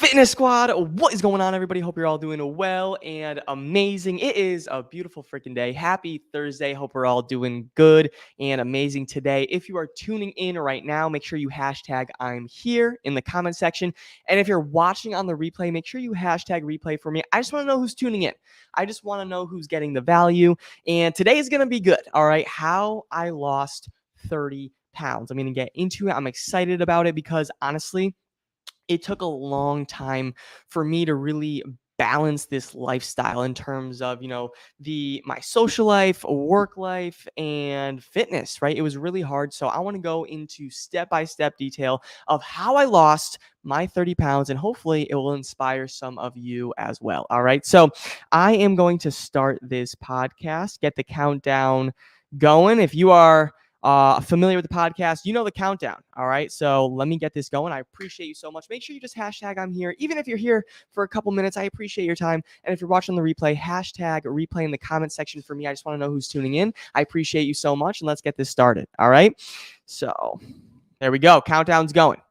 Fitness Squad, what is going on, everybody? Hope you're all doing well and amazing. It is a beautiful freaking day. Happy Thursday. Hope we're all doing good and amazing today. If you are tuning in right now, make sure you hashtag I'm here in the comment section. And if you're watching on the replay, make sure you hashtag replay for me. I just want to know who's tuning in. I just want to know who's getting the value. And today is going to be good. All right. How I lost 30 pounds. I'm going to get into it. I'm excited about it because honestly, it took a long time for me to really balance this lifestyle in terms of my social life, work life, and fitness. Right, it was really hard. So I want to go into step-by-step detail of how I lost my 30 pounds, and hopefully it will inspire some of you as well. All right, so I am going to start this podcast, get the countdown going. If you are familiar with the podcast, you know the countdown. All right. So let me get this going. I appreciate you so much. Make sure you just hashtag I'm here. Even if you're here for a couple minutes, I appreciate your time. And if you're watching the replay, hashtag replay in the comment section for me. I just want to know who's tuning in. I appreciate you so much. And let's get this started. All right. So there we go. Countdown's going.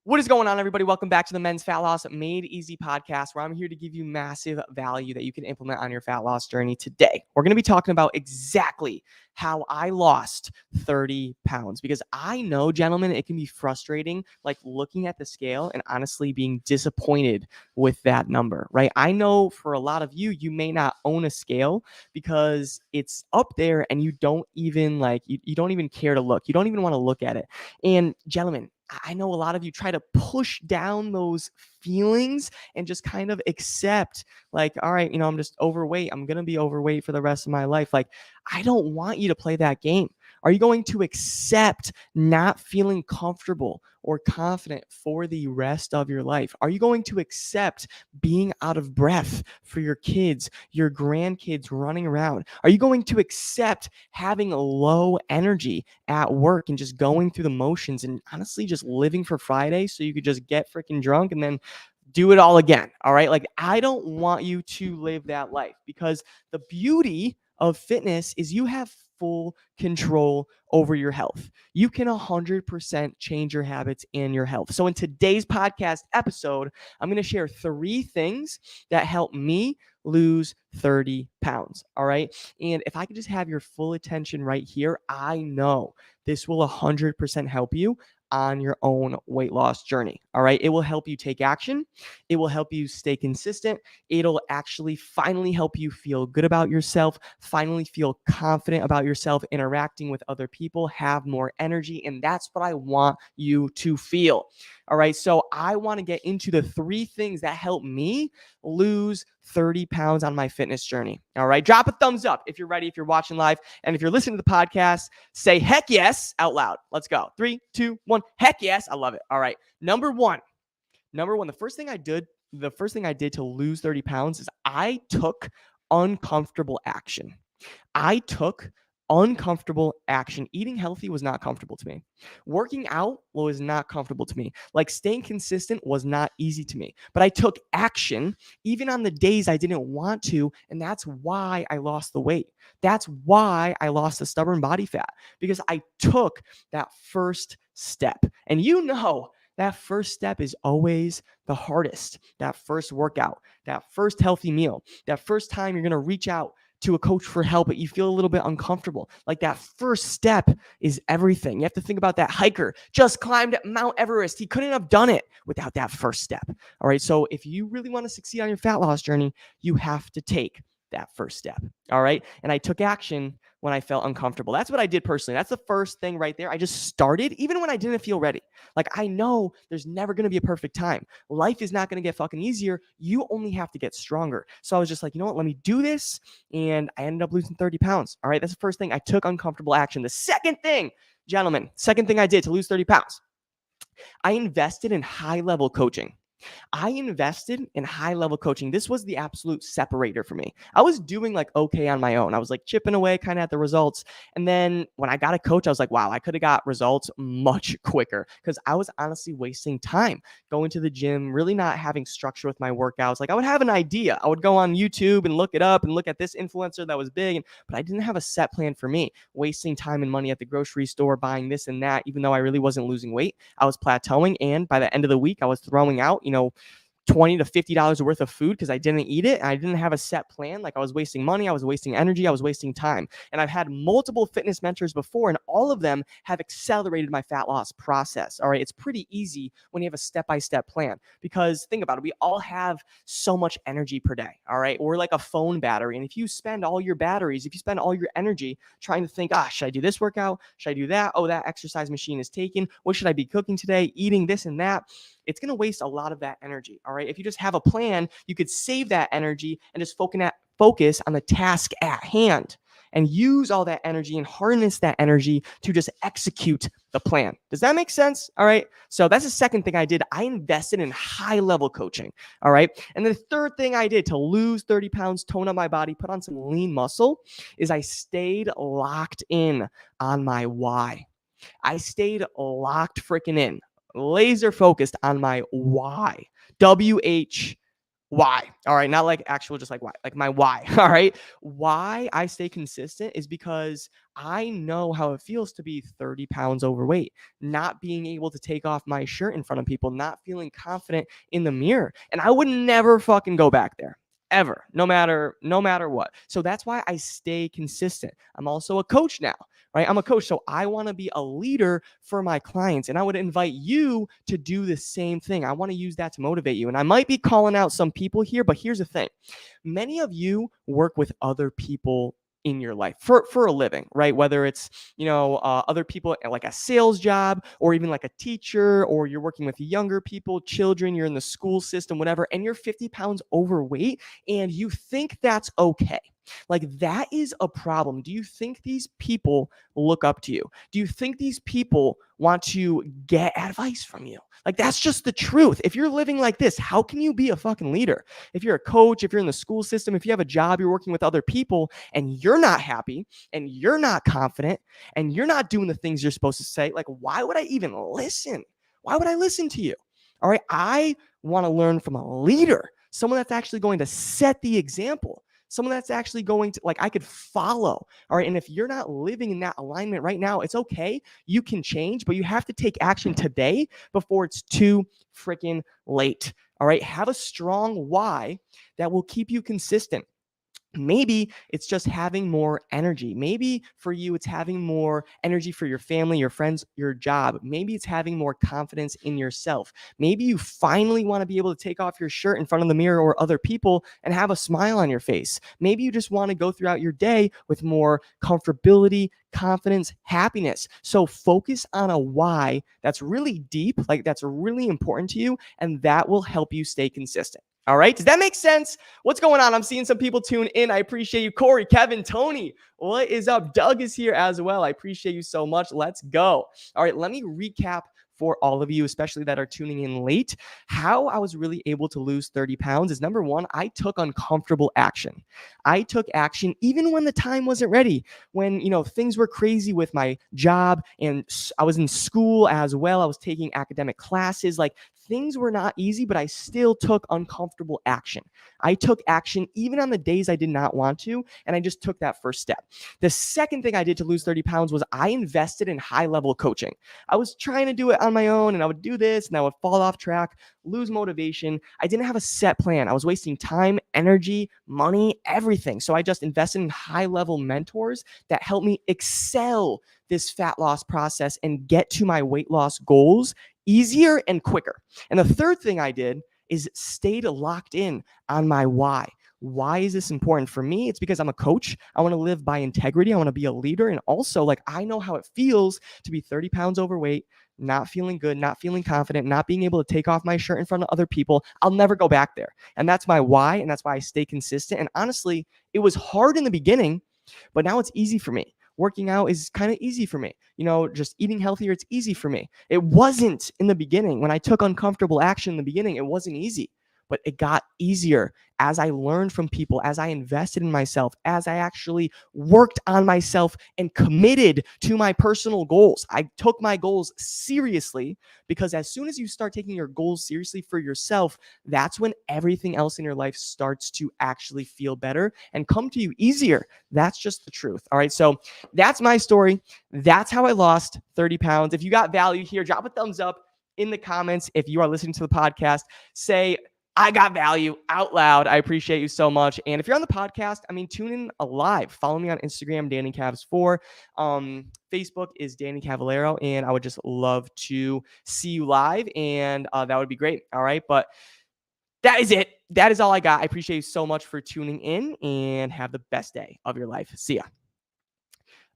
What is going on, everybody? Welcome back to the Men's Fat Loss Made Easy podcast, where I'm here to give you massive value that you can implement on your fat loss journey. Today, we're going to be talking about exactly how I lost 30 pounds, because I know, gentlemen, it can be frustrating, like looking at the scale and honestly being disappointed with that number, right? I know for a lot of you, you may not own a scale because it's up there and you don't even you don't even care to look. You don't even want to look at it. And gentlemen, I know a lot of you try to push down those feelings and just kind of accept, like, all right, I'm just overweight. I'm going to be overweight for the rest of my life. Like, I don't want you to play that game. Are you going to accept not feeling comfortable or confident for the rest of your life? Are you going to accept being out of breath for your kids, your grandkids running around? Are you going to accept having low energy at work and just going through the motions and honestly just living for Friday so you could just get freaking drunk and then do it all again? All right. Like, I don't want you to live that life, because the beauty of fitness is you have full control over your health. You can 100% change your habits and your health. So in today's podcast episode, I'm going to share 3 things that help me lose 30 pounds. All right. And if I could just have your full attention right here, I know this will 100% help you on your own weight loss journey. All right. It will help you take action. It will help you stay consistent. It'll actually finally help you feel good about yourself, finally feel confident about yourself, interacting with other people, have more energy. And that's what I want you to feel. All right. So I want to get into the 3 things that help me lose 30 pounds on my fitness journey. All right. Drop a thumbs up if you're ready, if you're watching live. And if you're listening to the podcast, say heck yes out loud. Let's go. 3, 2, 1. Heck yes. I love it. All right. Number one, the first thing I did to lose 30 pounds is I took uncomfortable action. Eating healthy was not comfortable to me. Working out was not comfortable to me. Like, staying consistent was not easy to me. But I took action even on the days I didn't want to. And that's why I lost the weight. That's why I lost the stubborn body fat, because I took that first step. And that first step is always the hardest. That first workout, that first healthy meal, that first time you're going to reach out to a coach for help, but you feel a little bit uncomfortable. Like, that first step is everything. You have to think about that hiker just climbed Mount Everest. He couldn't have done it without that first step. All right. So if you really want to succeed on your fat loss journey, you have to take that first step. All right. And I took action when I felt uncomfortable. That's what I did personally. That's the first thing right there. I just started even when I didn't feel ready. Like, I know there's never going to be a perfect time. Life is not going to get fucking easier. You only have to get stronger. So I was just like, you know what? Let me do this. And I ended up losing 30 pounds. All right. That's the first thing. I took uncomfortable action. The second thing, gentlemen, I did to lose 30 pounds, I invested in high-level coaching. I invested in high level coaching. This was the absolute separator for me. I was doing like okay on my own. I was like chipping away kind of at the results. And then when I got a coach, I was like, wow, I could have got results much quicker because I was honestly wasting time going to the gym, really not having structure with my workouts. Like I would have an idea. I would go on YouTube and look it up and look at this influencer that was big, but I didn't have a set plan for me, wasting time and money at the grocery store, buying this and that, even though I really wasn't losing weight. I was plateauing. And by the end of the week, I was throwing out, $20 to $50 worth of food because I didn't eat it. And I didn't have a set plan. Like I was wasting money, I was wasting energy, I was wasting time. And I've had multiple fitness mentors before, and all of them have accelerated my fat loss process. All right. It's pretty easy when you have a step-by-step plan because think about it. We all have so much energy per day. All right. We're like a phone battery. And if you spend all your batteries, if you spend all your energy trying to think, should I do this workout? Should I do that? Oh, that exercise machine is taken. What should I be cooking today? Eating this and that. It's going to waste a lot of that energy. All right. If you just have a plan, you could save that energy and just focus on the task at hand and use all that energy and harness that energy to just execute the plan. Does that make sense? All right. So that's the second thing I did. I invested in high level coaching. All right. And the third thing I did to lose 30 pounds, tone up my body, put on some lean muscle is I stayed locked in on my why. I stayed locked freaking in, laser focused on my why. WHY. All right. Not like actual, just like why, like my why. All right. Why I stay consistent is because I know how it feels to be 30 pounds overweight, not being able to take off my shirt in front of people, not feeling confident in the mirror. And I would never fucking go back there. Ever, no matter what. So that's why I stay consistent. I'm also a coach now, right? I'm a coach. So I want to be a leader for my clients. And I would invite you to do the same thing. I want to use that to motivate you. And I might be calling out some people here, but here's the thing. Many of you work with other people in your life for a living, right? Whether it's, other people at like a sales job or even like a teacher, or you're working with younger people, children, you're in the school system, whatever, and you're 50 pounds overweight and you think that's okay. Like that is a problem. Do you think these people look up to you? Do you think these people want to get advice from you? Like that's just the truth. If you're living like this, how can you be a fucking leader? If you're a coach, if you're in the school system, if you have a job, you're working with other people and you're not happy and you're not confident and you're not doing the things you're supposed to say, like why would I even listen? Why would I listen to you? All right. I want to learn from a leader, someone that's actually going to set the example. Someone that's actually going to, like, I could follow. All right. And if you're not living in that alignment right now, it's okay. You can change, but you have to take action today before it's too freaking late. All right. Have a strong why that will keep you consistent. Maybe it's just having more energy. Maybe for you, it's having more energy for your family, your friends, your job. Maybe it's having more confidence in yourself. Maybe you finally want to be able to take off your shirt in front of the mirror or other people and have a smile on your face. Maybe you just want to go throughout your day with more comfortability, confidence, happiness. So focus on a why that's really deep, like that's really important to you, and that will help you stay consistent. All right. Does that make sense? What's going on? I'm seeing some people tune in. I appreciate you. Corey, Kevin, Tony, what is up? Doug is here as well. I appreciate you so much. Let's go. All right. Let me recap for all of you, especially that are tuning in late. How I was really able to lose 30 pounds is number one, I took uncomfortable action. I took action even when the time wasn't ready, when, things were crazy with my job and I was in school as well. I was taking academic classes. Like things were not easy, but I still took uncomfortable action. I took action even on the days I did not want to, and I just took that first step. The second thing I did to lose 30 pounds was I invested in high-level coaching. I was trying to do it on my own, and I would do this, and I would fall off track, lose motivation. I didn't have a set plan. I was wasting time, energy, money, everything. So I just invested in high-level mentors that helped me excel this fat loss process and get to my weight loss goals easier and quicker. And the third thing I did is stayed locked in on my why. Why is this important for me? It's because I'm a coach. I want to live by integrity. I want to be a leader. And also, like, I know how it feels to be 30 pounds overweight, not feeling good, not feeling confident, not being able to take off my shirt in front of other people. I'll never go back there. And that's my why. And that's why I stay consistent. And honestly, it was hard in the beginning, but now it's easy for me. working out is kind of easy for me. Just eating healthier, it's easy for me. It wasn't in the beginning. When I took uncomfortable action in the beginning, it wasn't easy, but it got easier as I learned from people, as I invested in myself, as I actually worked on myself and committed to my personal goals. I took my goals seriously, because as soon as you start taking your goals seriously for yourself, that's when everything else in your life starts to actually feel better and come to you easier. That's just the truth. All right. So that's my story. That's how I lost 30 pounds. If you got value here, drop a thumbs up in the comments. If you are listening to the podcast, say, I got value out loud. I appreciate you so much. And if you're on the podcast, tune in live. Follow me on Instagram, Danny Cavs4. Facebook is Danny Cavallero, and I would just love to see you live, and that would be great. All right, but that is it. That is all I got. I appreciate you so much for tuning in, and have the best day of your life. See ya.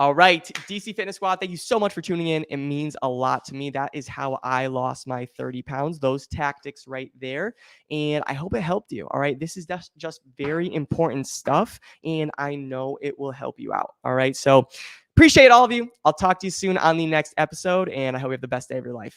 All right, DC Fitness Squad, thank you so much for tuning in. It means a lot to me. That is how I lost my 30 pounds, those tactics right there. And I hope it helped you. All right, this is just very important stuff, and I know it will help you out. All right, so appreciate all of you. I'll talk to you soon on the next episode, and I hope you have the best day of your life.